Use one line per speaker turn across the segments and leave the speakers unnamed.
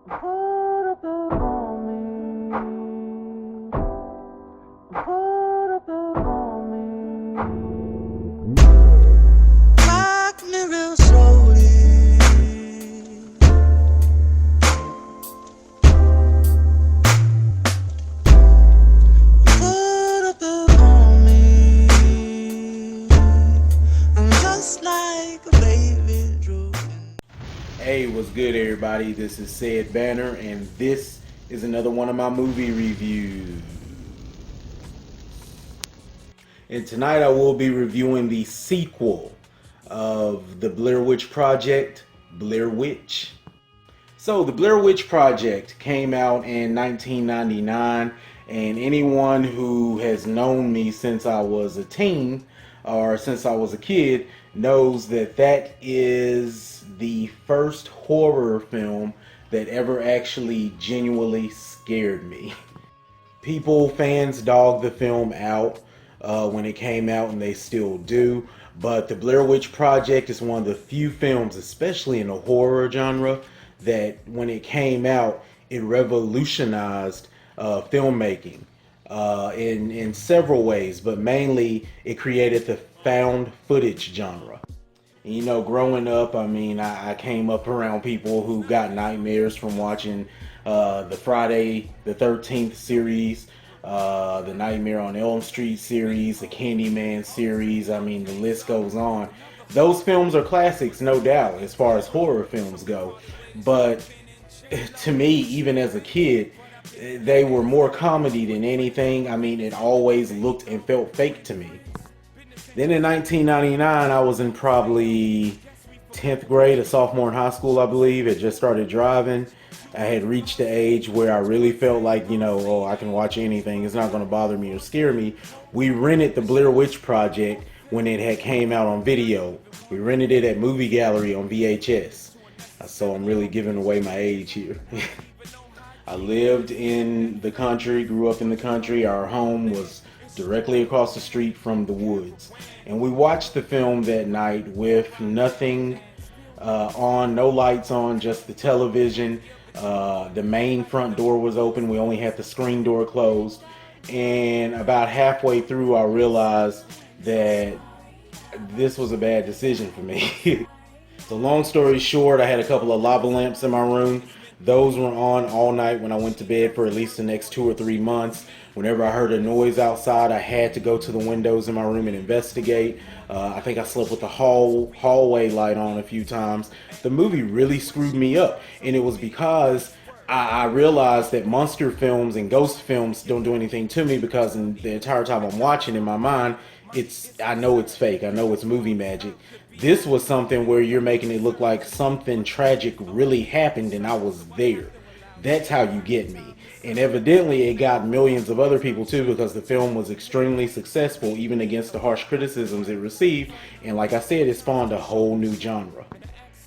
Put a belt on me. Put a belt on me. Rock me real slowly. Put a belt on me. I'm just like a baby Drew.
Hey, what's good, everybody? This is Ced Banner, and this is another one of my movie reviews. And tonight I will be reviewing the sequel of the Blair Witch Project, Blair Witch. So, the Blair Witch Project came out in 1999, and anyone who has known me since I was a teen or since I was a kid knows that that is the first horror film that ever actually genuinely scared me. Fans dog the film out when it came out, and they still do. But the Blair Witch Project is one of the few films, especially in the horror genre, that when it came out, it revolutionized filmmaking in several ways, but mainly it created the found footage genre. You know, growing up, I came up around people who got nightmares from watching the Friday the 13th series, the Nightmare on Elm Street series, the Candyman series. I mean, the list goes on. Those films are classics, no doubt, as far as horror films go. But to me, even as a kid, they were more comedy than anything. I mean, it always looked and felt fake to me. Then in 1999, I was in probably 10th grade, a sophomore in high school, I believe. Had just started driving. I had reached the age where I really felt like, oh, I can watch anything. It's not going to bother me or scare me. We rented the Blair Witch Project when it had came out on video. We rented it at Movie Gallery on VHS. So I'm really giving away my age here. I lived in the country, grew up in the country. Our home was directly across the street from the woods. And we watched the film that night with nothing on, no lights on, just the television. The main front door was open. We only had the screen door closed. And about halfway through, I realized that this was a bad decision for me. So long story short, I had a couple of lava lamps in my room. Those were on all night when I went to bed for at least the next 2 or 3 months. Whenever I heard a noise outside, I had to go to the windows in my room and investigate. I think I slept with the hallway light on a few times. The movie really screwed me up, and it was because I realized that monster films and ghost films don't do anything to me, because in the entire time I'm watching, in my mind, I know it's fake. I know it's movie magic. This was something where you're making it look like something tragic really happened and I was there. That's how you get me. And evidently it got millions of other people too, because the film was extremely successful even against the harsh criticisms it received. And like I said, it spawned a whole new genre.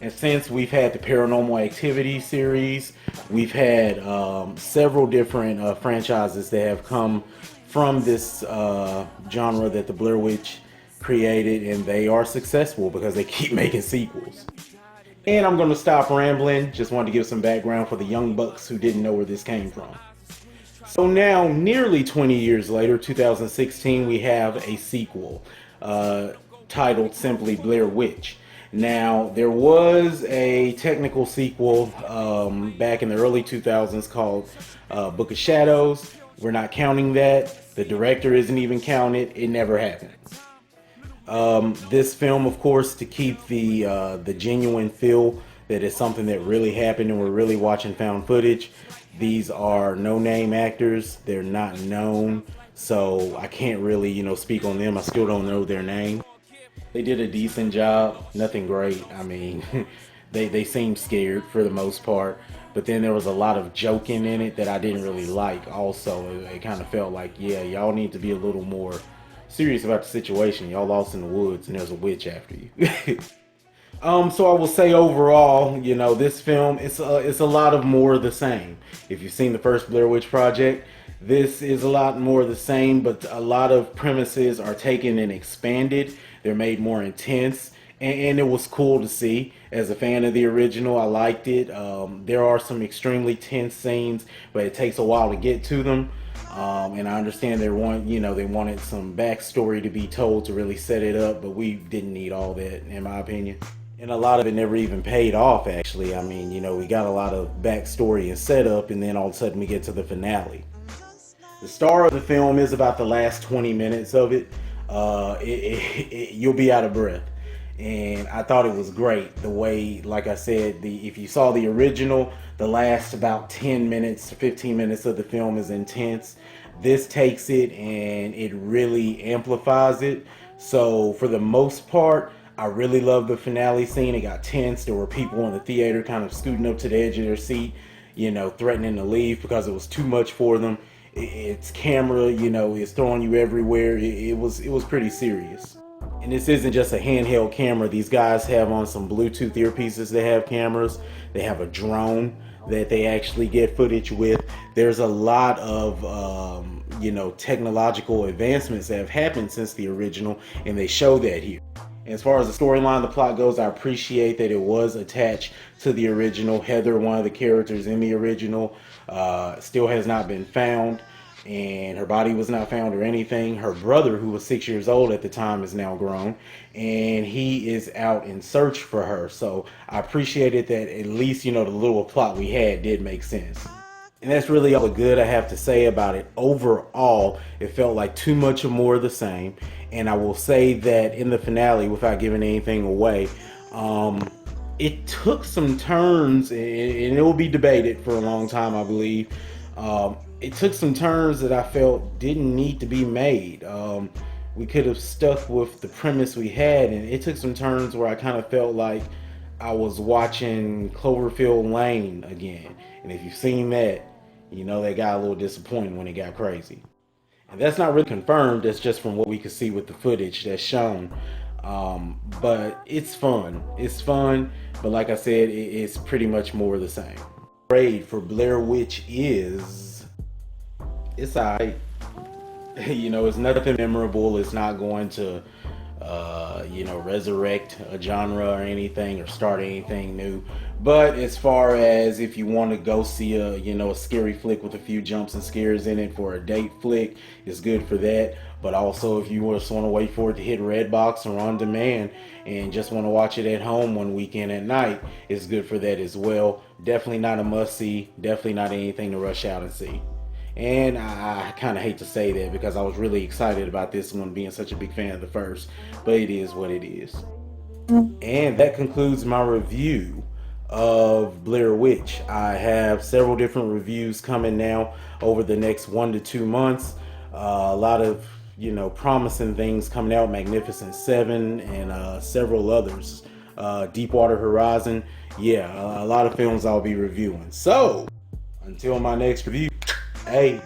And since we've had the Paranormal Activity series, we've had several different franchises that have come from this genre that the Blair Witch created, and they are successful because they keep making sequels. And I'm going to stop rambling. Just wanted to give some background for the young bucks who didn't know where this came from. So now, nearly 20 years later, 2016, we have a sequel titled simply Blair Witch. Now, there was a technical sequel back in the early 2000s called Book of Shadows. We're not counting that. The director isn't even counted. It never happened. This film, of course, to keep the genuine feel that it's something that really happened and we're really watching found footage. These are no-name actors. They're not known, so I can't really, speak on them. I still don't know their name. They did a decent job. Nothing great. I mean, they seemed scared for the most part. But then there was a lot of joking in it that I didn't really like. Also, it kind of felt like, yeah, y'all need to be a little more serious about the situation. Y'all lost in the woods and there's a witch after you. So I will say overall, this film, it's a lot of more of the same. If you've seen the first Blair Witch Project, this is a lot more of the same, but a lot of premises are taken and expanded. They're made more intense, and it was cool to see. As a fan of the original, I liked it. There are some extremely tense scenes, but it takes a while to get to them. And I understand they wanted some backstory to be told to really set it up, but we didn't need all that, in my opinion. And a lot of it never even paid off, actually. I mean, we got a lot of backstory and setup, and then all of a sudden we get to the finale. The star of the film is about the last 20 minutes of it. You'll be out of breath. And I thought it was great the way, like I said, if you saw the original, the last about 10 minutes to 15 minutes of the film is intense. This takes it and it really amplifies it. So for the most part, I really love the finale scene. It got tense. There were people in the theater kind of scooting up to the edge of their seat, threatening to leave because it was too much for them. Its camera, is throwing you everywhere. It was pretty serious. And this isn't just a handheld camera. These guys have on some Bluetooth earpieces. They have cameras. They have a drone that they actually get footage with. There's a lot of technological advancements that have happened since the original, and they show that here. As far as the storyline, the plot goes, I appreciate that it was attached to the original. Heather, one of the characters in the original, still has not been found, and her body was not found or anything. Her brother, who was 6 years old at the time, is now grown, and he is out in search for her. So I appreciated that at least, the little plot we had did make sense. And that's really all the good I have to say about it. Overall, it felt like too much or more of the same. And I will say that in the finale, without giving anything away, it took some turns, and it will be debated for a long time, I believe. It took some turns that I felt didn't need to be made. We could have stuck with the premise we had, and it took some turns where I kind of felt like I was watching Cloverfield Lane again. And if you've seen that, they got a little disappointed when it got crazy. And that's not really confirmed, that's just from what we could see with the footage that's shown. But it's fun. It's fun, but like I said, it's pretty much more of the same. Grade for Blair Witch is, it's alright. It's nothing memorable. It's not going to resurrect a genre or anything or start anything new. But as far as if you want to go see a scary flick with a few jumps and scares in it for a date flick, it's good for that. But also if you just want to wait for it to hit Redbox or on demand and just want to watch it at home one weekend at night, it's good for that as well. Definitely not a must see. Definitely not anything to rush out and see. And I kind of hate to say that because I was really excited about this one, being such a big fan of the first, but it is what it is. And that concludes my review of Blair Witch. I have several different reviews coming now over the next 1 to 2 months. A lot of promising things coming out, Magnificent Seven and several others. Deepwater Horizon. Yeah, a lot of films I'll be reviewing. So until my next review, hey.